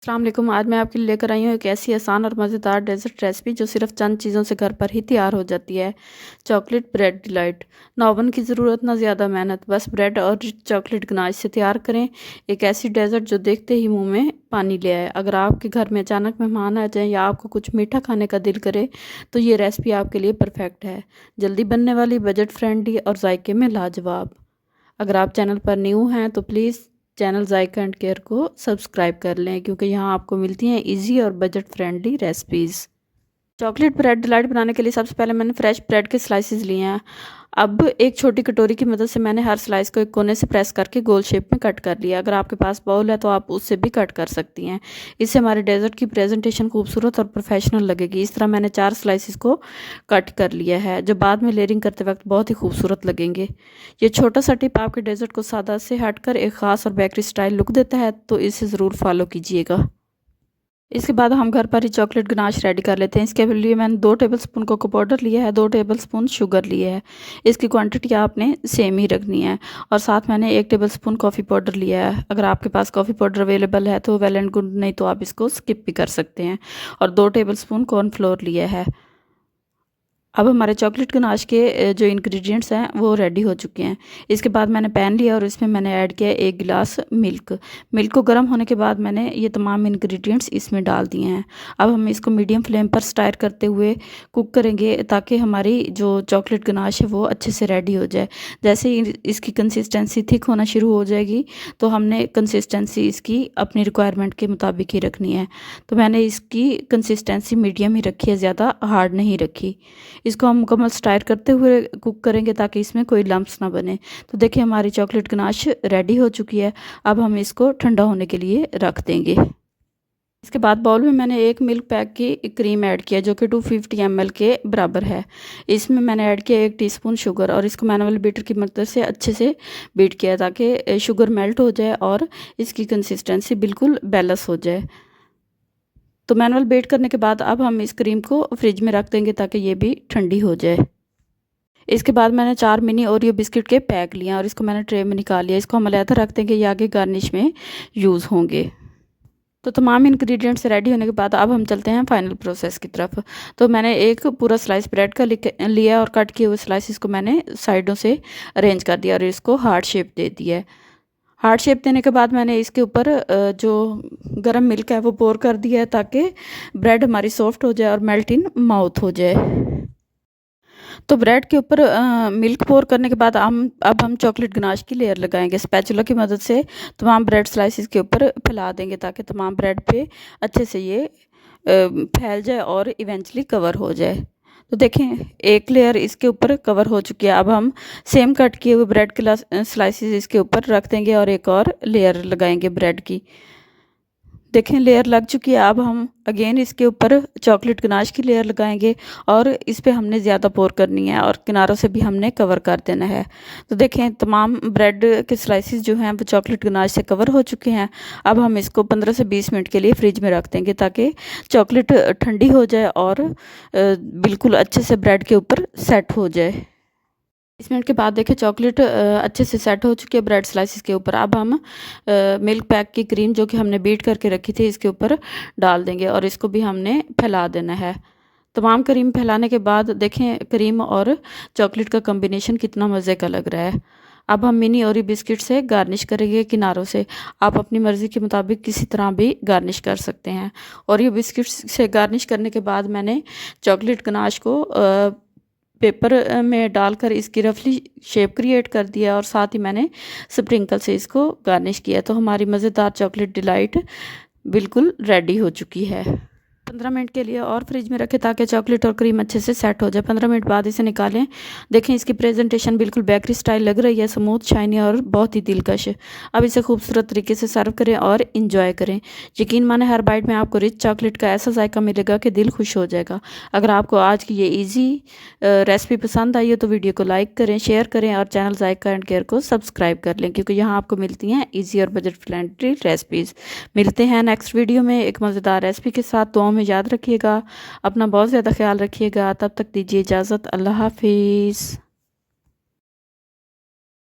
अस्सलाम वालेकुम। आज मैं आपके लिए लेकर आई हूँ एक ऐसी आसान और मज़ेदार डेज़र्ट रेसिपी जो सिर्फ चंद चीज़ों से घर पर ही तैयार हो जाती है। Chocolate bread delight. ना ओवन की ज़रूरत ना ज़्यादा मेहनत, बस ब्रेड और चॉकलेट गनाश से तैयार करें एक ऐसी डेज़र्ट जो देखते ही मुंह में पानी ले आए। अगर आपके घर में अचानक मेहमान आ जाएं या आपको कुछ मीठा खाने का दिल करे तो ये रेसिपी आपके लिए परफेक्ट है। जल्दी बनने वाली, बजट फ्रेंडली और जायके में लाजवाब। अगर आप चैनल पर न्यू हैं तो please channel Zayka and care को सब्सक्राइब कर लें, क्योंकि यहाँ आपको मिलती हैं इजी और budget friendly recipes. Chocolate bread delight बनाने के लिए सबसे पहले मैंने फ्रेश ब्रेड के स्लाइसेस लिए हैं। अब एक छोटी कटोरी की मदद से मैंने हर स्लाइस को एक कोने से प्रेस करके गोल शेप में कट कर लिया। अगर आपके पास बाउल है तो आप उससे भी कट कर सकती हैं। इससे हमारे डेजर्ट की प्रेजेंटेशन खूबसूरत और प्रोफेशनल लगेगी। इस तरह मैंने 4 स्लाइसिस को कट कर लिया है, जो बाद में लेयरिंग करते वक्त बहुत ही खूबसूरत लगेंगे। ये छोटा सा टिप आपके डेजर्ट को सादा से हटकर एक ख़ास और बेकरी स्टाइल लुक देता है, तो इसे ज़रूर फॉलो कीजिएगा। इसके बाद हम घर पर ही चॉकलेट गनाश रेडी कर लेते हैं। इसके लिए मैंने 2 टेबलस्पून कोको पाउडर लिया है, 2 टेबलस्पून शुगर लिए है। इसकी क्वांटिटी आपने सेम ही रखनी है। और साथ मैंने 1 टेबलस्पून कॉफ़ी पाउडर लिया है। अगर आपके पास कॉफ़ी पाउडर अवेलेबल है तो वेल एंड गुड, नहीं तो आप इसको स्किप भी कर सकते हैं। और 2 टेबलस्पून कॉर्नफ्लोर लिया है। अब हमारे चॉकलेट गनाश के जो इंग्रेडिएंट्स हैं वो रेडी हो चुके हैं। इसके बाद मैंने पैन लिया और इसमें मैंने ऐड किया 1 गिलास मिल्क। मिल्क को गर्म होने के बाद मैंने ये तमाम इंग्रेडिएंट्स इसमें डाल दिए हैं। अब हम इसको मीडियम फ्लेम पर स्टार करते हुए कुक करेंगे, ताकि हमारी जो चॉकलेट गनाश है वो अच्छे से रेडी हो जाए। जैसे ही इसकी कंसिस्टेंसी थिक होना शुरू हो जाएगी तो हमने कंसिस्टेंसी इसकी अपनी रिक्वायरमेंट के मुताबिक ही रखनी है। तो मैंने इसकी कंसिस्टेंसी मीडियम ही रखी है, ज़्यादा हार्ड नहीं रखी। इसको हम मुकम्मल स्टायर करते हुए कुक करेंगे ताकि इसमें कोई लम्प्स ना बने। तो देखिए हमारी चॉकलेट गनाश रेडी हो चुकी है। अब हम इसको ठंडा होने के लिए रख देंगे। इसके बाद बाउल में मैंने 1 मिल्क पैक की क्रीम ऐड किया, जो कि 250 ml के बराबर है। इसमें मैंने ऐड किया 1 टीस्पून शुगर और इसको मैनुअल बीटर की मदद से अच्छे से बीट किया, ताकि शुगर मेल्ट हो जाए और इसकी कंसिस्टेंसी बिल्कुल बैलेंस हो जाए। तो मैनुअल बीट करने के बाद अब हम इस क्रीम को फ्रिज में रख देंगे ताकि ये भी ठंडी हो जाए। इसके बाद मैंने 4 मिनी ओरियो बिस्किट के पैक लिए और इसको मैंने ट्रे में निकाल लिया। इसको हम अलग रख देंगे, ये आगे गार्निश में यूज़ होंगे। तो तमाम इंग्रेडिएंट्स रेडी होने के बाद अब हम चलते हैं फाइनल प्रोसेस की तरफ। तो मैंने एक पूरा स्लाइस ब्रेड का लिया और कट किए हुए स्लाइसिस को मैंने साइडों से अरेंज कर दिया और इसको हार्ट शेप दे दिया है। हार्ट शेप देने के बाद मैंने इसके ऊपर जो गरम मिल्क है वो पोर कर दिया है, ताकि ब्रेड हमारी सॉफ्ट हो जाए और मेल्ट इन माउथ हो जाए। तो ब्रेड के ऊपर मिल्क पोर करने के बाद अब हम चॉकलेट गनाश की लेयर लगाएंगे। स्पैचुला की मदद से तमाम ब्रेड स्लाइसिस के ऊपर फैला देंगे, ताकि तमाम ब्रेड पे अच्छे से ये फैल जाए और इवेंचुअली कवर हो जाए। तो देखें एक लेयर इसके ऊपर कवर हो चुकी है। अब हम सेम कट किए हुए ब्रेड के स्लाइसिस इसके ऊपर रख देंगे और एक और लेयर लगाएंगे ब्रेड की। देखें लेयर लग चुकी है। अब हम अगेन इसके ऊपर चॉकलेट गनाश की लेयर लगाएंगे और इस पे हमने ज़्यादा पोर करनी है और किनारों से भी हमने कवर कर देना है। तो देखें तमाम ब्रेड के स्लाइसिस जो हैं वो चॉकलेट गनाश से कवर हो चुके हैं। अब हम इसको 15 से 20 मिनट के लिए फ्रिज में रख देंगे, ताकि चॉकलेट ठंडी हो जाए और बिल्कुल अच्छे से ब्रेड के ऊपर सेट हो जाए। 20 मिनट के बाद देखिए चॉकलेट अच्छे से सेट हो चुकी है ब्रेड स्लाइसिस के ऊपर। अब हम मिल्क पैक की क्रीम जो कि हमने बीट करके रखी थी इसके ऊपर डाल देंगे और इसको भी हमने फैला देना है। तमाम क्रीम फैलाने के बाद देखें क्रीम और चॉकलेट का कॉम्बिनेशन कितना मज़े का लग रहा है। अब हम मिनी ओरियो बिस्किट से गार्निश करेंगे किनारों से। आप अपनी मर्ज़ी के मुताबिक किसी तरह भी गार्निश कर सकते हैं। ओरियो बिस्किट से गार्निश करने के बाद मैंने चॉकलेट गनाश को पेपर में डालकर इसकी रफली शेप क्रिएट कर दिया और साथ ही मैंने स्प्रिंकल से इसको गार्निश किया। तो हमारी मज़ेदार चॉकलेट डिलाइट बिल्कुल रेडी हो चुकी है। 15 मिनट के लिए और फ्रिज में रखें, ताकि चॉकलेट और क्रीम अच्छे से सेट हो जाए। 15 मिनट बाद इसे निकालें। देखें इसकी प्रेजेंटेशन बिल्कुल बेकरी स्टाइल लग रही है, स्मूथ, शाइनी और बहुत ही दिलकश। अब इसे खूबसूरत तरीके से सर्व करें और इंजॉय करें। यकीन माने हर बाइट में आपको रिच चॉकलेट का ऐसा जायका मिलेगा कि दिल खुश हो जाएगा। अगर आपको आज की ये ईजी रेसिपी पसंद आई हो तो वीडियो को लाइक करें, शेयर करें और चैनल जायका एंड केयर को सब्सक्राइब कर लें, क्योंकि यहाँ आपको मिलती हैं ईजी और बजट फ्रेंडली रेसिपीज़। मिलते हैं नेक्स्ट वीडियो में एक मज़ेदार रेसिपी के साथ। दुआओं में याद रखिएगा, अपना बहुत ज़्यादा ख्याल रखिएगा। तब तक दीजिए इजाज़त। अल्लाह हाफिज़।